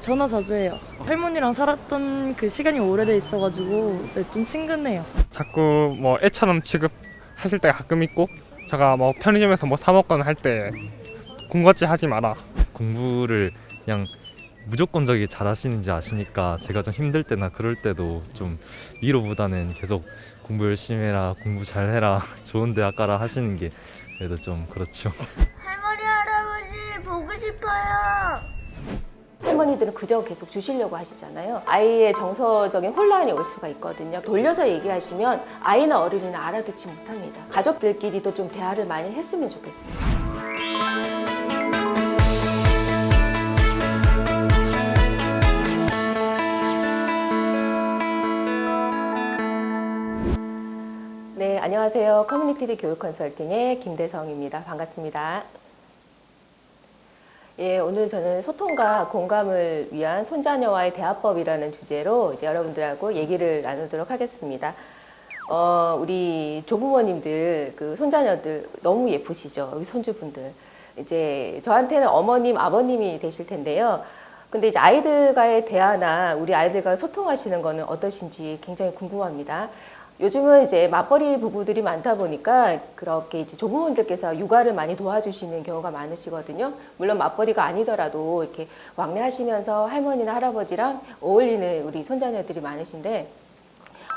전화 자주 해요. 할머니랑 살았던 그 시간이 오래돼 있어가지고 좀 친근해요. 자꾸 뭐 애처럼 취급하실 때가 가끔 있고, 제가 뭐 편의점에서 뭐 사 먹거나 할 때 군것질 하지 마라. 공부를 그냥 무조건적이게 잘하시는지 아시니까 제가 좀 힘들 때나 그럴 때도 좀 위로보다는 계속 공부 열심히 해라, 공부 잘해라, 좋은 대학 가라 하시는 게 그래도 좀 그렇죠. 할머니 할아버지 보고 싶어요. 할머니들은 그저 계속 주시려고 하시잖아요. 아이의 정서적인 혼란이 올 수가 있거든요. 돌려서 얘기하시면 아이나 어른이나 알아듣지 못합니다. 가족들끼리도 좀 대화를 많이 했으면 좋겠습니다. 네, 안녕하세요. 커뮤니티 교육 컨설팅의 김대성입니다. 반갑습니다. 예, 오늘 저는 소통과 공감을 위한 손자녀와의 대화법이라는 주제로 이제 여러분들하고 얘기를 나누도록 하겠습니다. 우리 조부모님들, 그 손자녀들 너무 예쁘시죠? 우리 손주분들. 이제 저한테는 어머님, 아버님이 되실 텐데요. 근데 이제 아이들과의 대화나 우리 아이들과 소통하시는 거는 어떠신지 굉장히 궁금합니다. 요즘은 이제 맞벌이 부부들이 많다 보니까 그렇게 이제 조부모님들께서 육아를 많이 도와주시는 경우가 많으시거든요. 물론 맞벌이가 아니더라도 이렇게 왕래하시면서 할머니나 할아버지랑 어울리는 우리 손자녀들이 많으신데,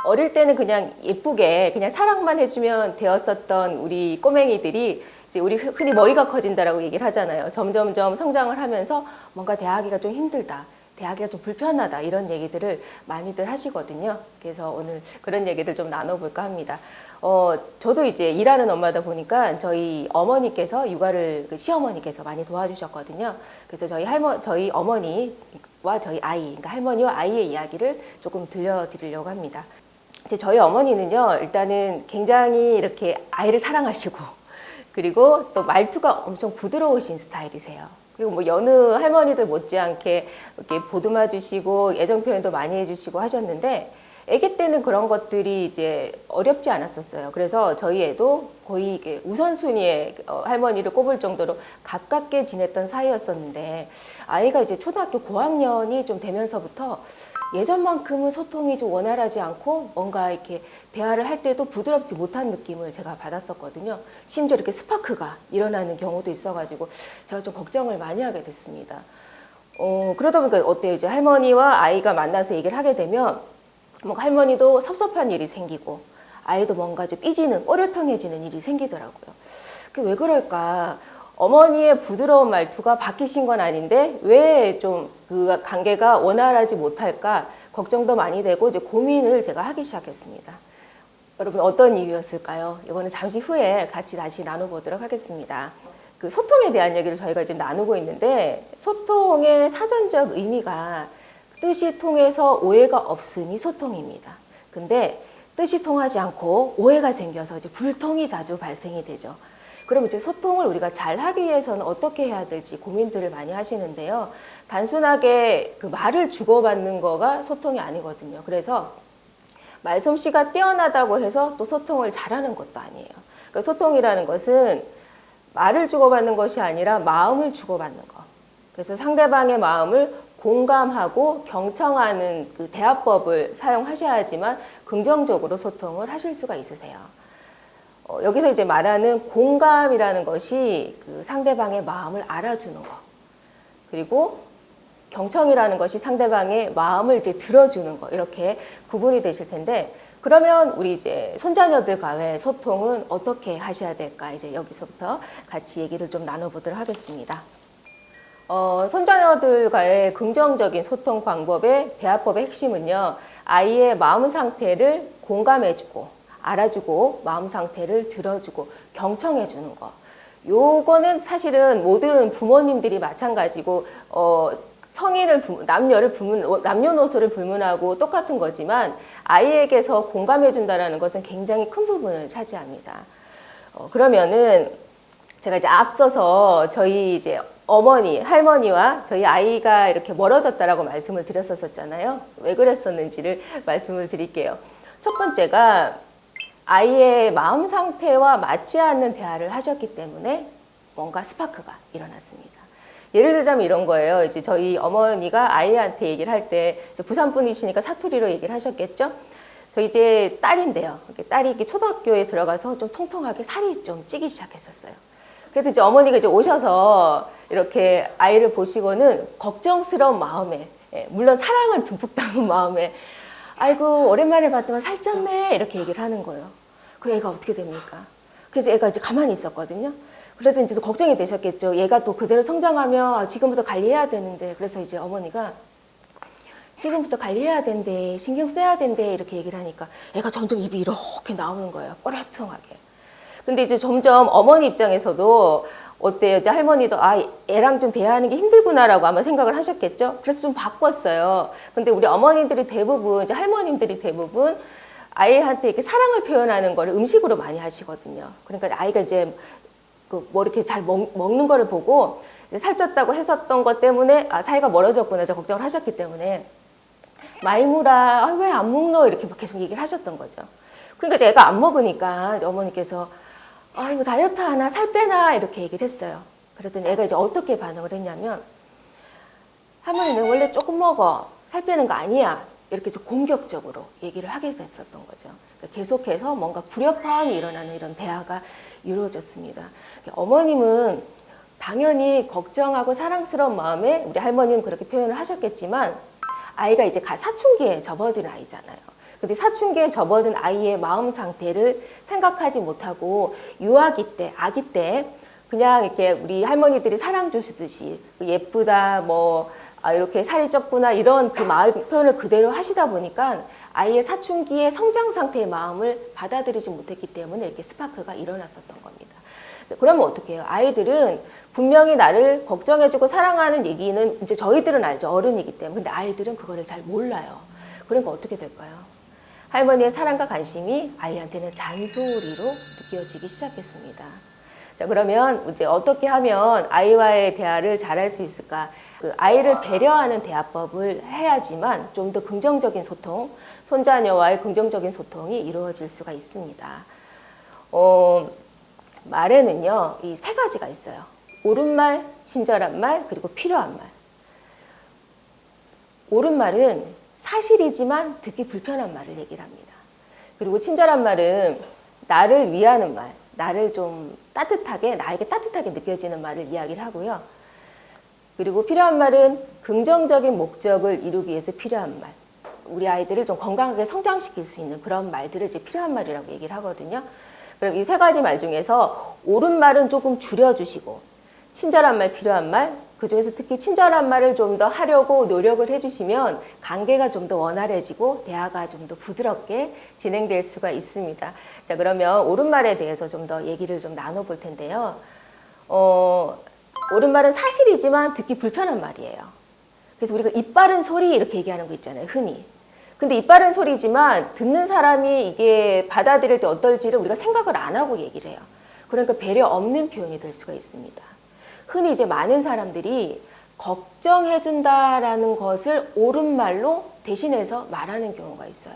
어릴 때는 그냥 예쁘게 그냥 사랑만 해주면 되었었던 우리 꼬맹이들이 이제 우리 흔히 머리가 커진다라고 얘기를 하잖아요. 점점점 성장을 하면서 뭔가 대하기가 좀 힘들다, 대하기가 좀 불편하다, 이런 얘기들을 많이들 하시거든요. 그래서 오늘 그런 얘기들 좀 나눠볼까 합니다. 저도 이제 일하는 엄마다 보니까 저희 어머니께서 육아를 시어머니께서 많이 도와주셨거든요. 그래서 저희 어머니와 저희 아이, 그러니까 할머니와 아이의 이야기를 조금 들려드리려고 합니다. 이제 저희 어머니는요, 일단은 굉장히 이렇게 아이를 사랑하시고, 그리고 또 말투가 엄청 부드러우신 스타일이세요. 그리고 뭐 여느 할머니들 못지않게 이렇게 보듬어 주시고 애정 표현도 많이 해주시고 하셨는데, 아기 때는 그런 것들이 이제 어렵지 않았었어요. 그래서 저희 애도 거의 이게 우선순위에 할머니를 꼽을 정도로 가깝게 지냈던 사이였었는데, 아이가 이제 초등학교 고학년이 좀 되면서부터 예전만큼은 소통이 좀 원활하지 않고 뭔가 이렇게 대화를 할 때도 부드럽지 못한 느낌을 제가 받았었거든요. 심지어 이렇게 스파크가 일어나는 경우도 있어가지고 제가 좀 걱정을 많이 하게 됐습니다. 그러다 보니까 어때요? 이제 할머니와 아이가 만나서 얘기를 하게 되면 뭔가 할머니도 섭섭한 일이 생기고 아이도 뭔가 좀 삐지는, 꼬려통해지는 일이 생기더라고요. 그게 왜 그럴까? 어머니의 부드러운 말투가 바뀌신 건 아닌데 왜 좀 그 관계가 원활하지 못할까 걱정도 많이 되고 이제 고민을 제가 하기 시작했습니다. 여러분, 어떤 이유였을까요? 이거는 잠시 후에 같이 다시 나눠보도록 하겠습니다. 그 소통에 대한 얘기를 저희가 지금 나누고 있는데, 소통의 사전적 의미가 뜻이 통해서 오해가 없음이 소통입니다. 근데 뜻이 통하지 않고 오해가 생겨서 이제 불통이 자주 발생이 되죠. 그럼 이제 소통을 우리가 잘 하기 위해서는 어떻게 해야 될지 고민들을 많이 하시는데요. 단순하게 그 말을 주고받는 거가 소통이 아니거든요. 그래서 말솜씨가 뛰어나다고 해서 또 소통을 잘하는 것도 아니에요. 그러니까 소통이라는 것은 말을 주고받는 것이 아니라 마음을 주고받는 것. 그래서 상대방의 마음을 공감하고 경청하는 그 대화법을 사용하셔야지만 긍정적으로 소통을 하실 수가 있으세요. 여기서 이제 말하는 공감이라는 것이 그 상대방의 마음을 알아주는 것, 그리고 경청이라는 것이 상대방의 마음을 이제 들어주는 것, 이렇게 구분이 되실 텐데, 그러면 우리 이제 손자녀들과의 소통은 어떻게 하셔야 될까? 이제 여기서부터 같이 얘기를 좀 나눠보도록 하겠습니다. 손자녀들과의 긍정적인 소통 방법의 대화법의 핵심은요, 아이의 마음 상태를 공감해주고 알아주고 마음 상태를 들어주고 경청해주는 거. 요거는 사실은 모든 부모님들이 마찬가지고 남녀노소를 불문하고 똑같은 거지만 아이에게서 공감해준다라는 것은 굉장히 큰 부분을 차지합니다. 그러면은 제가 이제 앞서서 저희 이제 어머니, 할머니와 저희 아이가 이렇게 멀어졌다라고 말씀을 드렸었잖아요. 왜 그랬었는지를 말씀을 드릴게요. 첫 번째가 아이의 마음 상태와 맞지 않는 대화를 하셨기 때문에 뭔가 스파크가 일어났습니다. 예를 들자면 이런 거예요. 이제 저희 어머니가 아이한테 얘기를 할 때 부산 분이시니까 사투리로 얘기를 하셨겠죠. 저 이제 딸인데요. 딸이 이렇게 초등학교에 들어가서 좀 통통하게 살이 좀 찌기 시작했었어요. 그래서 이제 어머니가 이제 오셔서 이렇게 아이를 보시고는 걱정스러운 마음에, 물론 사랑을 듬뿍 담은 마음에, 아이고 오랜만에 봤더만 살쪘네 이렇게 얘기를 하는 거예요. 그 애가 어떻게 됩니까? 그래서 애가 이제 가만히 있었거든요. 그래도 이제 또 걱정이 되셨겠죠. 얘가 또 그대로 성장하면 지금부터 관리해야 되는데, 그래서 이제 어머니가 지금부터 관리해야 된대, 신경 써야 된대 이렇게 얘기를 하니까 애가 점점 입이 이렇게 나오는 거예요. 뽀래통하게. 근데 이제 점점 어머니 입장에서도 어때요? 이제 할머니도 애랑 좀 대화하는 게 힘들구나라고 아마 생각을 하셨겠죠. 그래서 좀 바꿨어요. 근데 우리 어머님들이 대부분, 이제 할머님들이 대부분 아이한테 이렇게 사랑을 표현하는 걸 음식으로 많이 하시거든요. 그러니까 아이가 이제 뭐 이렇게 잘 먹는 거를 보고 살쪘다고 했었던 것 때문에 사이가 멀어졌구나 걱정을 하셨기 때문에 말무라 왜 안 먹노 이렇게 계속 얘기를 하셨던 거죠. 그러니까 이제 애가 안 먹으니까 어머니께서 아이고 다이어트 하나 살 빼나 이렇게 얘기를 했어요. 그랬더니 애가 이제 어떻게 반응을 했냐면 할머니는 원래 조금 먹어 살 빼는 거 아니야 이렇게 공격적으로 얘기를 하게 됐었던 거죠. 그러니까 계속해서 뭔가 불협화음이 일어나는 이런 대화가 이루어졌습니다. 어머님은 당연히 걱정하고 사랑스러운 마음에 우리 할머니는 그렇게 표현을 하셨겠지만 아이가 이제 사춘기에 접어든 아이잖아요. 근데 사춘기에 접어든 아이의 마음 상태를 생각하지 못하고 유아기 때, 아기 때 그냥 이렇게 우리 할머니들이 사랑 주시듯이 예쁘다, 이렇게 살이 쪘구나 이런 그 마음 표현을 그대로 하시다 보니까 아이의 사춘기의 성장 상태의 마음을 받아들이지 못했기 때문에 이렇게 스파크가 일어났었던 겁니다. 그러면 어떻게 해요? 아이들은 분명히 나를 걱정해주고 사랑하는 얘기는 이제 저희들은 알죠. 어른이기 때문에. 근데 아이들은 그거를 잘 몰라요. 그러니까 어떻게 될까요? 할머니의 사랑과 관심이 아이한테는 잔소리로 느껴지기 시작했습니다. 자, 그러면 이제 어떻게 하면 아이와의 대화를 잘할 수 있을까? 그 아이를 배려하는 대화법을 해야지만 좀 더 긍정적인 소통, 손자녀와의 긍정적인 소통이 이루어질 수가 있습니다. 말에는요, 이 세 가지가 있어요. 옳은 말, 친절한 말, 그리고 필요한 말. 옳은 말은 사실이지만 듣기 불편한 말을 얘기를 합니다. 그리고 친절한 말은 나를 위하는 말, 나를 좀 따뜻하게, 나에게 따뜻하게 느껴지는 말을 이야기를 하고요. 그리고 필요한 말은 긍정적인 목적을 이루기 위해서 필요한 말. 우리 아이들을 좀 건강하게 성장시킬 수 있는 그런 말들을 이제 필요한 말이라고 얘기를 하거든요. 그럼 이 세 가지 말 중에서 옳은 말은 조금 줄여주시고 친절한 말, 필요한 말, 그중에서 특히 친절한 말을 좀 더 하려고 노력을 해주시면 관계가 좀 더 원활해지고 대화가 좀 더 부드럽게 진행될 수가 있습니다. 자, 그러면 옳은 말에 대해서 좀 더 얘기를 좀 나눠볼 텐데요. 옳은 말은 사실이지만 듣기 불편한 말이에요. 그래서 우리가 입 바른 소리 이렇게 얘기하는 거 있잖아요, 흔히. 근데 입 바른 소리지만 듣는 사람이 이게 받아들일 때 어떨지를 우리가 생각을 안 하고 얘기를 해요. 그러니까 배려 없는 표현이 될 수가 있습니다. 흔히 이제 많은 사람들이 걱정해준다라는 것을 옳은 말로 대신해서 말하는 경우가 있어요.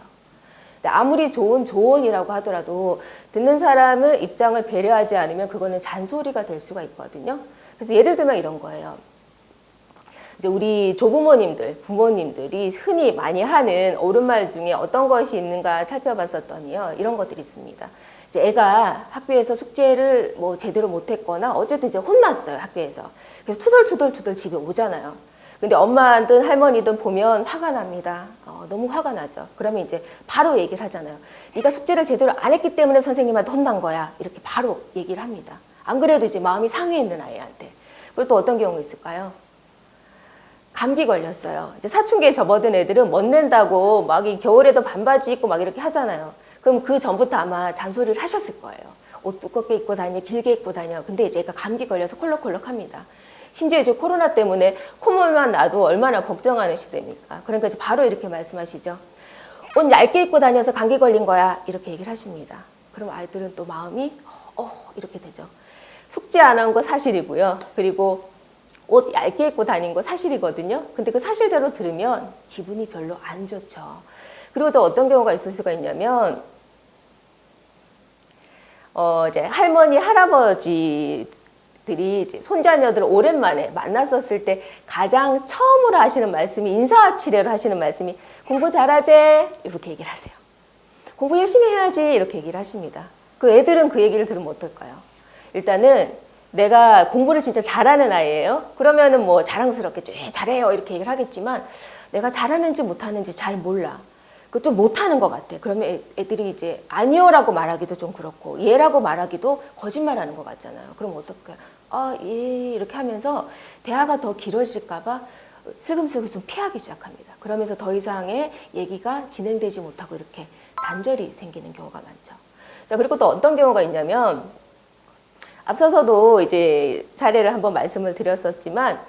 근데 아무리 좋은 조언이라고 하더라도 듣는 사람의 입장을 배려하지 않으면 그거는 잔소리가 될 수가 있거든요. 그래서 예를 들면 이런 거예요. 이제 우리 조부모님들, 부모님들이 흔히 많이 하는 옳은 말 중에 어떤 것이 있는가 살펴봤었더니요. 이런 것들이 있습니다. 이제 애가 학교에서 숙제를 제대로 못했거나 어쨌든 이제 혼났어요, 학교에서. 그래서 투덜투덜 집에 오잖아요. 근데 엄마든 할머니든 보면 화가 납니다. 너무 화가 나죠. 그러면 이제 바로 얘기를 하잖아요. 네가 숙제를 제대로 안 했기 때문에 선생님한테 혼난 거야. 이렇게 바로 얘기를 합니다. 안 그래도 이제 마음이 상해 있는 아이한테. 그리고 또 어떤 경우 있을까요? 감기 걸렸어요. 이제 사춘기에 접어든 애들은 멋낸다고 막 이 겨울에도 반바지 입고 막 이렇게 하잖아요. 그럼 그 전부터 아마 잔소리를 하셨을 거예요. 옷 두껍게 입고 다녀, 길게 입고 다녀. 근데 이제 애가 감기 걸려서 콜록콜록합니다. 심지어 이제 코로나 때문에 콧물만 나도 얼마나 걱정하는 시대입니까? 그러니까 이제 바로 이렇게 말씀하시죠. 옷 얇게 입고 다녀서 감기 걸린 거야. 이렇게 얘기를 하십니다. 그럼 아이들은 또 마음이 이렇게 되죠. 숙제 안 한 거 사실이고요. 그리고 옷 얇게 입고 다닌 거 사실이거든요. 근데 그 사실대로 들으면 기분이 별로 안 좋죠. 그리고 또 어떤 경우가 있을 수가 있냐면 이제 할머니, 할아버지들이 할머니들이 이제 손자녀들 오랜만에 만났었을 때 가장 처음으로 하시는 말씀이 인사치레로 하시는 말씀이 공부 잘하지? 이렇게 얘기를 하세요. 공부 열심히 해야지 이렇게 얘기를 하십니다. 그 애들은 그 얘기를 들으면 어떨까요? 일단은 내가 공부를 진짜 잘하는 아이예요. 그러면은 뭐 자랑스럽겠죠. 잘해요 이렇게 얘기를 하겠지만 내가 잘하는지 못하는지 잘 몰라. 그 좀 못하는 것 같아. 그러면 애들이 이제 아니요라고 말하기도 좀 그렇고 예라고 말하기도 거짓말하는 것 같잖아요. 그럼 어떨까요? 아, 예 이렇게 하면서 대화가 더 길어질까봐 슬금슬금 피하기 시작합니다. 그러면서 더 이상의 얘기가 진행되지 못하고 이렇게 단절이 생기는 경우가 많죠. 자, 그리고 또 어떤 경우가 있냐면 앞서서도 이제 사례를 한번 말씀을 드렸었지만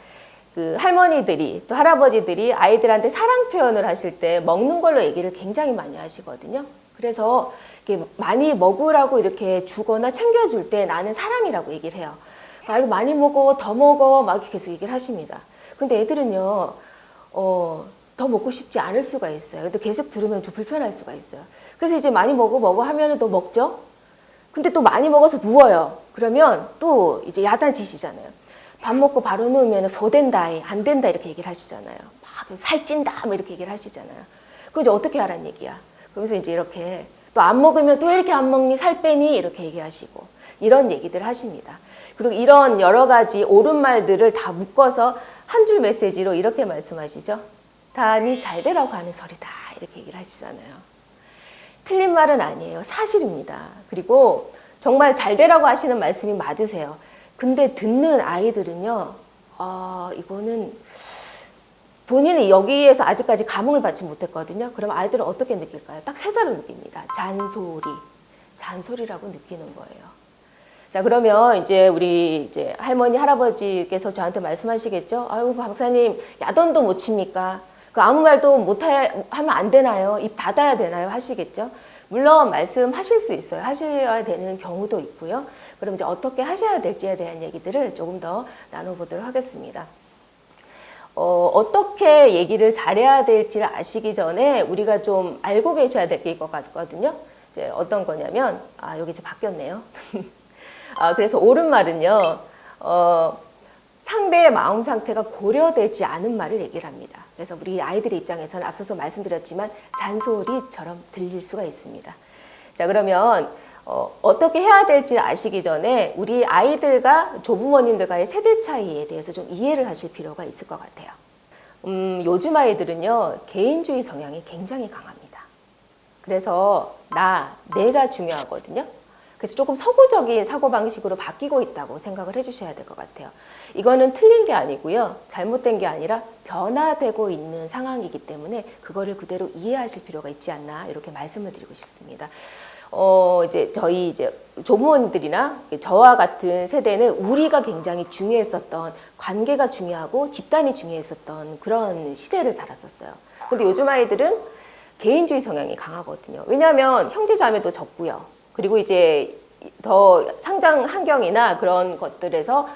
그 할머니들이 또 할아버지들이 아이들한테 사랑 표현을 하실 때 먹는 걸로 얘기를 굉장히 많이 하시거든요. 그래서 이렇게 많이 먹으라고 이렇게 주거나 챙겨줄 때 나는 사랑이라고 얘기를 해요. 아, 이거 많이 먹어, 더 먹어, 막 이렇게 계속 얘기를 하십니다. 근데 애들은요, 더 먹고 싶지 않을 수가 있어요. 근데 계속 들으면 좀 불편할 수가 있어요. 그래서 이제 많이 먹어 하면은 또 먹죠. 근데 또 많이 먹어서 누워요. 그러면 또 이제 야단치시잖아요. 밥 먹고 바로 누우면 소된다, 안 된다 이렇게 얘기를 하시잖아요. 막 살찐다, 뭐 이렇게 얘기를 하시잖아요. 그럼 이제 어떻게 하라는 얘기야. 그러면서 이제 이렇게 또 안 먹으면 또 왜 이렇게 안 먹니? 살 빼니? 이렇게 얘기하시고 이런 얘기들 하십니다. 그리고 이런 여러 가지 옳은 말들을 다 묶어서 한 줄 메시지로 이렇게 말씀하시죠. 다 니 잘 되라고 하는 소리다. 이렇게 얘기를 하시잖아요. 틀린 말은 아니에요. 사실입니다. 그리고 정말 잘 되라고 하시는 말씀이 맞으세요. 근데 듣는 아이들은요, 이거는 본인은 여기에서 아직까지 감흥을 받지 못했거든요. 그럼 아이들은 어떻게 느낄까요? 딱 세 자로 느낍니다. 잔소리라고 느끼는 거예요. 자, 그러면 이제 우리 이제 할머니, 할아버지께서 저한테 말씀하시겠죠? 아이고, 박사님, 야단도 못 칩니까? 그 아무 말도 하면 안 되나요? 입 닫아야 되나요? 하시겠죠? 물론 말씀하실 수 있어요. 하셔야 되는 경우도 있고요. 그럼 이제 어떻게 하셔야 될지에 대한 얘기들을 조금 더 나눠보도록 하겠습니다. 어떻게 얘기를 잘해야 될지를 아시기 전에 우리가 좀 알고 계셔야 될 것 같거든요. 이제 어떤 거냐면, 여기 이제 바뀌었네요. 그래서 옳은 말은요, 상대의 마음 상태가 고려되지 않은 말을 얘기를 합니다. 그래서 우리 아이들의 입장에서는 앞서서 말씀드렸지만 잔소리처럼 들릴 수가 있습니다. 자, 그러면 어떻게 해야 될지 아시기 전에 우리 아이들과 조부모님들과의 세대 차이에 대해서 좀 이해를 하실 필요가 있을 것 같아요. 요즘 아이들은요, 개인주의 성향이 굉장히 강합니다. 그래서 내가 중요하거든요. 그래서 조금 서구적인 사고방식으로 바뀌고 있다고 생각을 해주셔야 될 것 같아요. 이거는 틀린 게 아니고요. 잘못된 게 아니라 변화되고 있는 상황이기 때문에 그거를 그대로 이해하실 필요가 있지 않나 이렇게 말씀을 드리고 싶습니다. 이제 저희 이제 조부모님들이나 저와 같은 세대는 우리가 굉장히 중요했었던 관계가 중요하고 집단이 중요했었던 그런 시대를 살았었어요. 근데 요즘 아이들은 개인주의 성향이 강하거든요. 왜냐하면 형제 자매도 적고요. 그리고 이제 더 상장 환경이나 그런 것들에서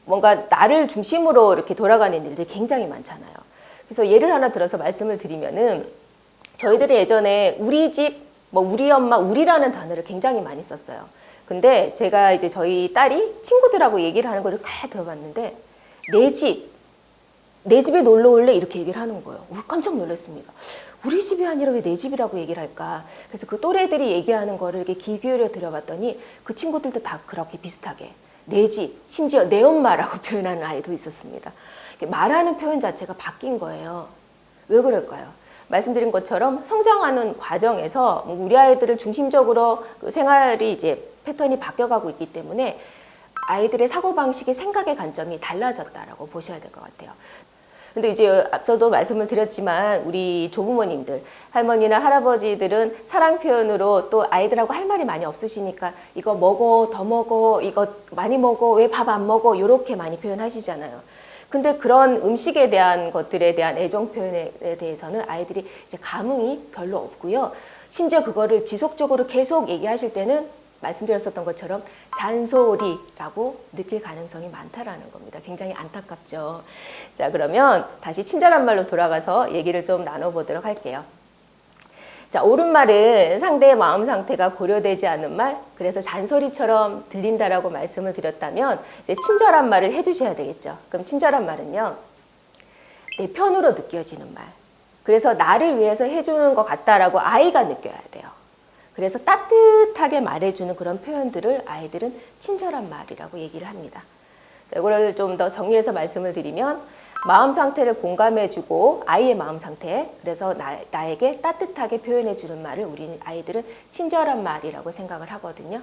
뭔가 나를 중심으로 이렇게 돌아가는 일들이 굉장히 많잖아요. 그래서 예를 하나 들어서 말씀을 드리면은 저희들이 예전에 우리 집, 우리 엄마, 우리라는 단어를 굉장히 많이 썼어요. 근데 제가 이제 저희 딸이 친구들하고 얘기를 하는 걸 이렇게 들어봤는데 내 집에 놀러 올래? 이렇게 얘기를 하는 거예요. 깜짝 놀랐습니다. 우리 집이 아니라 왜 내 집이라고 얘기를 할까? 그래서 그 또래들이 얘기하는 거를 이렇게 귀 기울여 들어봤더니 그 친구들도 다 그렇게 비슷하게 내 집, 심지어 내 엄마라고 표현하는 아이도 있었습니다. 말하는 표현 자체가 바뀐 거예요. 왜 그럴까요? 말씀드린 것처럼 성장하는 과정에서 우리 아이들을 중심적으로 그 생활이 이제 패턴이 바뀌어가고 있기 때문에 아이들의 사고방식의 생각의 관점이 달라졌다라고 보셔야 될 것 같아요. 근데 이제 앞서도 말씀을 드렸지만 우리 조부모님들, 할머니나 할아버지들은 사랑 표현으로 또 아이들하고 할 말이 많이 없으시니까 이거 먹어, 더 먹어, 이거 많이 먹어, 왜 밥 안 먹어, 이렇게 많이 표현하시잖아요. 근데 그런 음식에 대한 것들에 대한 애정 표현에 대해서는 아이들이 이제 감흥이 별로 없고요. 심지어 그거를 지속적으로 계속 얘기하실 때는 말씀드렸었던 것처럼 잔소리라고 느낄 가능성이 많다라는 겁니다. 굉장히 안타깝죠. 자, 그러면 다시 친절한 말로 돌아가서 얘기를 좀 나눠보도록 할게요. 자, 옳은 말은 상대의 마음 상태가 고려되지 않은 말, 그래서 잔소리처럼 들린다라고 말씀을 드렸다면 이제 친절한 말을 해주셔야 되겠죠. 그럼 친절한 말은요, 내 편으로 느껴지는 말. 그래서 나를 위해서 해주는 것 같다라고 아이가 느껴야 돼요. 그래서 따뜻하게 말해주는 그런 표현들을 아이들은 친절한 말이라고 얘기를 합니다. 자, 이거를 좀 더 정리해서 말씀을 드리면 마음 상태를 공감해주고 아이의 마음 상태, 그래서 나에게 따뜻하게 표현해주는 말을 우리 아이들은 친절한 말이라고 생각을 하거든요.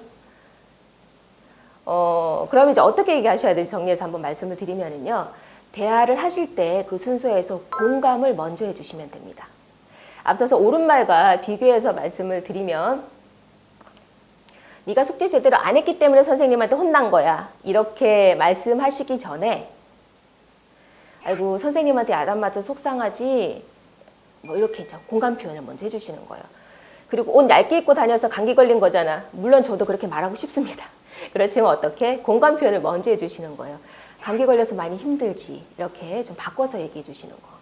그럼 이제 어떻게 얘기하셔야 되는지 정리해서 한번 말씀을 드리면은요. 대화를 하실 때 그 순서에서 공감을 먼저 해주시면 됩니다. 앞서서 옳은 말과 비교해서 말씀을 드리면 네가 숙제 제대로 안 했기 때문에 선생님한테 혼난 거야. 이렇게 말씀하시기 전에 아이고 선생님한테 야단 맞아 속상하지 뭐 이렇게 공감 표현을 먼저 해주시는 거예요. 그리고 옷 얇게 입고 다녀서 감기 걸린 거잖아. 물론 저도 그렇게 말하고 싶습니다. 그렇지만 어떻게? 공감 표현을 먼저 해주시는 거예요. 감기 걸려서 많이 힘들지. 이렇게 좀 바꿔서 얘기해 주시는 거.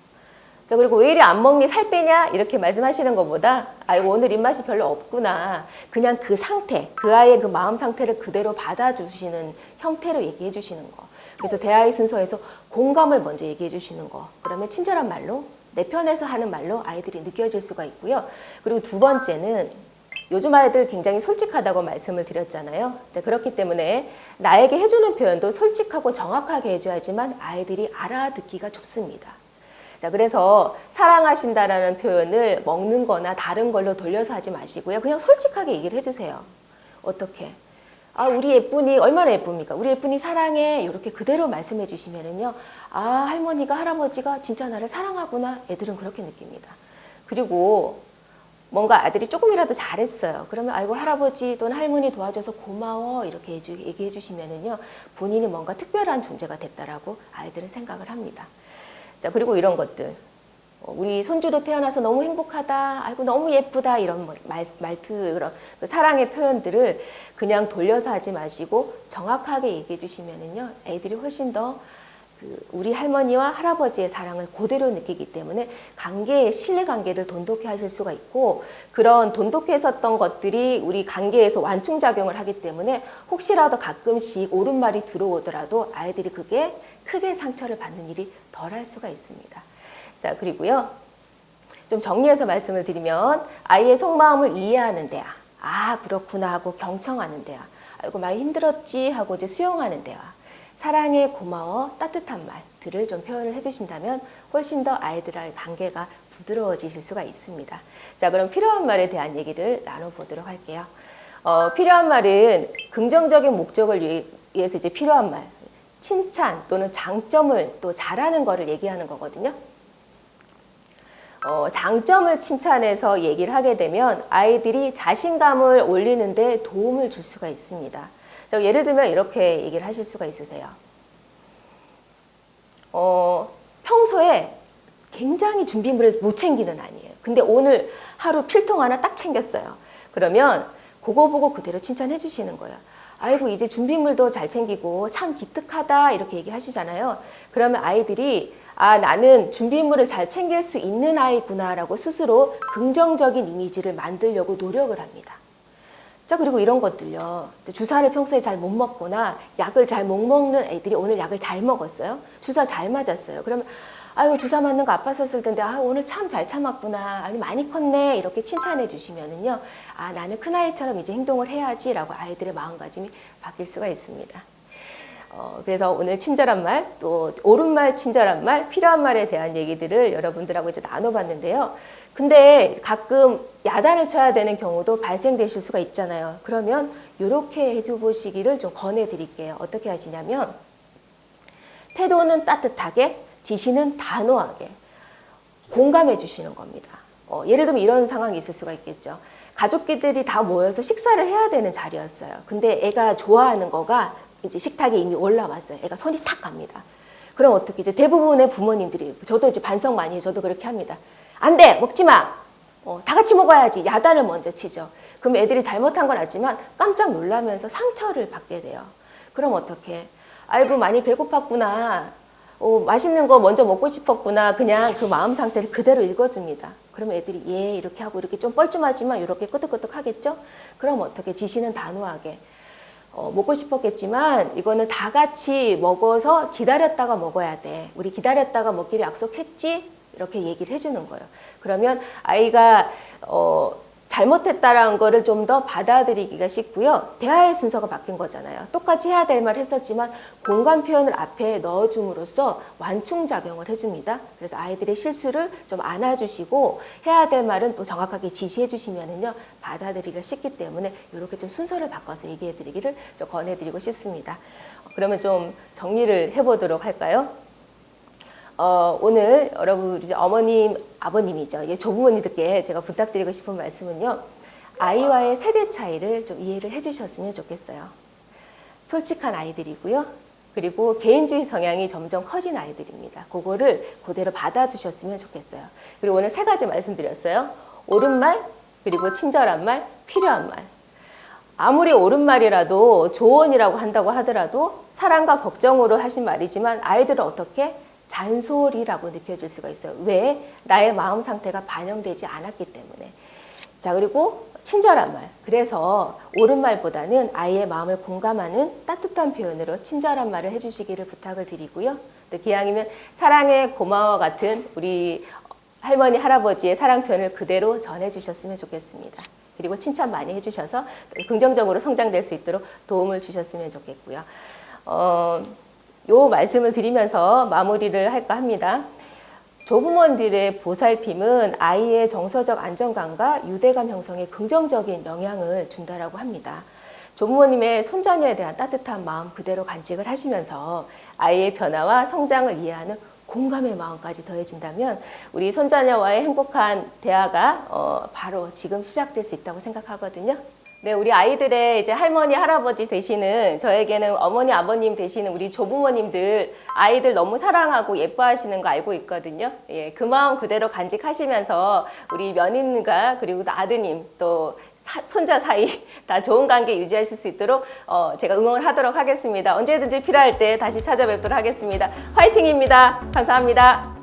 자, 그리고 왜 이리 안 먹니? 살 빼냐? 이렇게 말씀하시는 것보다 아이고 오늘 입맛이 별로 없구나. 그냥 그 상태, 그 아이의 그 마음 상태를 그대로 받아주시는 형태로 얘기해 주시는 거. 그래서 대화의 순서에서 공감을 먼저 얘기해 주시는 거. 그러면 친절한 말로, 내 편에서 하는 말로 아이들이 느껴질 수가 있고요. 그리고 두 번째는 요즘 아이들 굉장히 솔직하다고 말씀을 드렸잖아요. 그렇기 때문에 나에게 해주는 표현도 솔직하고 정확하게 해줘야지만 아이들이 알아듣기가 좋습니다. 자, 그래서 사랑하신다라는 표현을 먹는 거나 다른 걸로 돌려서 하지 마시고요. 그냥 솔직하게 얘기를 해주세요. 어떻게? 아, 우리 예쁜이 얼마나 예쁩니까? 우리 예쁜이 사랑해. 이렇게 그대로 말씀해 주시면은요. 아, 할머니가 할아버지가 진짜 나를 사랑하구나. 애들은 그렇게 느낍니다. 그리고 뭔가 아들이 조금이라도 잘했어요. 그러면 아이고 할아버지 또는 할머니 도와줘서 고마워. 이렇게 얘기해 주시면은요. 본인이 뭔가 특별한 존재가 됐다라고 아이들은 생각을 합니다. 자, 그리고 이런 것들. 우리 손주로 태어나서 너무 행복하다, 아이고 너무 예쁘다 이런 말투, 그런 사랑의 표현들을 그냥 돌려서 하지 마시고 정확하게 얘기해 주시면은요, 애들이 훨씬 더 우리 할머니와 할아버지의 사랑을 그대로 느끼기 때문에 신뢰 관계를 돈독히 하실 수가 있고, 그런 돈독했었던 것들이 우리 관계에서 완충작용을 하기 때문에 혹시라도 가끔씩 옳은 말이 들어오더라도 아이들이 그게 크게 상처를 받는 일이 덜 할 수가 있습니다. 자, 그리고요. 좀 정리해서 말씀을 드리면 아이의 속마음을 이해하는 대화. 아, 그렇구나 하고 경청하는 대화. 아이고 많이 힘들었지 하고 이제 수용하는 대화. 사랑해, 고마워, 따뜻한 말들을 좀 표현을 해주신다면 훨씬 더 아이들과의 관계가 부드러워지실 수가 있습니다. 자, 그럼 필요한 말에 대한 얘기를 나눠보도록 할게요. 필요한 말은 긍정적인 목적을 위해서 이제 필요한 말, 칭찬 또는 장점을 또 잘하는 거를 얘기하는 거거든요. 장점을 칭찬해서 얘기를 하게 되면 아이들이 자신감을 올리는데 도움을 줄 수가 있습니다. 예를 들면 이렇게 얘기를 하실 수가 있으세요. 평소에 굉장히 준비물을 못 챙기는 아이예요. 근데 오늘 하루 필통 하나 딱 챙겼어요. 그러면 그거 보고 그대로 칭찬해 주시는 거예요. 아이고 이제 준비물도 잘 챙기고 참 기특하다 이렇게 얘기하시잖아요. 그러면 아이들이 아, 나는 준비물을 잘 챙길 수 있는 아이구나 라고 스스로 긍정적인 이미지를 만들려고 노력을 합니다. 자, 그리고 이런 것들요. 주사를 평소에 잘 못 먹거나 약을 잘 못 먹는 애들이 오늘 약을 잘 먹었어요. 주사 잘 맞았어요. 그러면 아유 주사 맞는 거 아팠었을 텐데 아, 오늘 참 잘 참았구나. 아니 많이 컸네. 이렇게 칭찬해 주시면은요. 아, 나는 큰아이처럼 이제 행동을 해야지 라고 아이들의 마음가짐이 바뀔 수가 있습니다. 그래서 오늘 친절한 말, 또 옳은 말, 친절한 말, 필요한 말에 대한 얘기들을 여러분들하고 이제 나눠봤는데요. 근데 가끔 야단을 쳐야 되는 경우도 발생되실 수가 있잖아요. 그러면 이렇게 해줘 보시기를 좀 권해드릴게요. 어떻게 하시냐면 태도는 따뜻하게, 지시는 단호하게 공감해 주시는 겁니다. 예를 들면 이런 상황이 있을 수가 있겠죠. 가족끼리 다 모여서 식사를 해야 되는 자리였어요. 근데 애가 좋아하는 거가 이제 식탁에 이미 올라왔어요. 애가 손이 탁 갑니다. 그럼 어떻게 이제 대부분의 부모님들이, 저도 이제 반성 많이 해요. 저도 그렇게 합니다. 안 돼! 먹지 마! 다 같이 먹어야지. 야단을 먼저 치죠. 그럼 애들이 잘못한 건 알지만 깜짝 놀라면서 상처를 받게 돼요. 그럼 어떻게? 아이고 많이 배고팠구나. 맛있는 거 먼저 먹고 싶었구나. 그냥 그 마음 상태를 그대로 읽어줍니다. 그러면 애들이 예 이렇게 하고 이렇게 좀 뻘쭘하지만 이렇게 끄덕끄덕 하겠죠? 그럼 어떻게 지시는 단호하게 먹고 싶었겠지만 이거는 다 같이 먹어서 기다렸다가 먹어야 돼. 우리 기다렸다가 먹기로 약속했지? 이렇게 얘기를 해주는 거예요. 그러면 아이가 잘못했다라는 거를 좀 더 받아들이기가 쉽고요. 대화의 순서가 바뀐 거잖아요. 똑같이 해야 될 말 했었지만 공감 표현을 앞에 넣어줌으로써 완충작용을 해줍니다. 그래서 아이들의 실수를 좀 안아주시고 해야 될 말은 또 정확하게 지시해 주시면은요 받아들이기가 쉽기 때문에 이렇게 좀 순서를 바꿔서 얘기해 드리기를 좀 권해드리고 싶습니다. 그러면 좀 정리를 해보도록 할까요? 오늘 여러분 이제 어머님, 아버님이죠. 예, 조부모님들께 제가 부탁드리고 싶은 말씀은요. 아이와의 세대 차이를 좀 이해를 해주셨으면 좋겠어요. 솔직한 아이들이고요. 그리고 개인주의 성향이 점점 커진 아이들입니다. 그거를 그대로 받아두셨으면 좋겠어요. 그리고 오늘 3가지 말씀드렸어요. 옳은 말, 그리고 친절한 말, 필요한 말. 아무리 옳은 말이라도 조언이라고 한다고 하더라도 사랑과 걱정으로 하신 말이지만 아이들은 어떻게? 잔소리라고 느껴질 수가 있어요. 왜? 나의 마음 상태가 반영되지 않았기 때문에. 자, 그리고 친절한 말. 그래서 옳은 말보다는 아이의 마음을 공감하는 따뜻한 표현으로 친절한 말을 해주시기를 부탁을 드리고요. 또 기왕이면 사랑해, 고마워 같은 우리 할머니, 할아버지의 사랑 표현을 그대로 전해주셨으면 좋겠습니다. 그리고 칭찬 많이 해주셔서 긍정적으로 성장될 수 있도록 도움을 주셨으면 좋겠고요. 요 말씀을 드리면서 마무리를 할까 합니다. 조부모님들의 보살핌은 아이의 정서적 안정감과 유대감 형성에 긍정적인 영향을 준다라고 합니다. 조부모님의 손자녀에 대한 따뜻한 마음 그대로 간직을 하시면서 아이의 변화와 성장을 이해하는 공감의 마음까지 더해진다면 우리 손자녀와의 행복한 대화가 바로 지금 시작될 수 있다고 생각하거든요. 네, 우리 아이들의 이제 할머니, 할아버지 되시는 저에게는 어머니, 아버님 되시는 우리 조부모님들 아이들 너무 사랑하고 예뻐하시는 거 알고 있거든요. 예, 그 마음 그대로 간직하시면서 우리 며느님과 그리고 또 아드님 또 손자 사이 다 좋은 관계 유지하실 수 있도록 제가 응원을 하도록 하겠습니다. 언제든지 필요할 때 다시 찾아뵙도록 하겠습니다. 화이팅입니다. 감사합니다.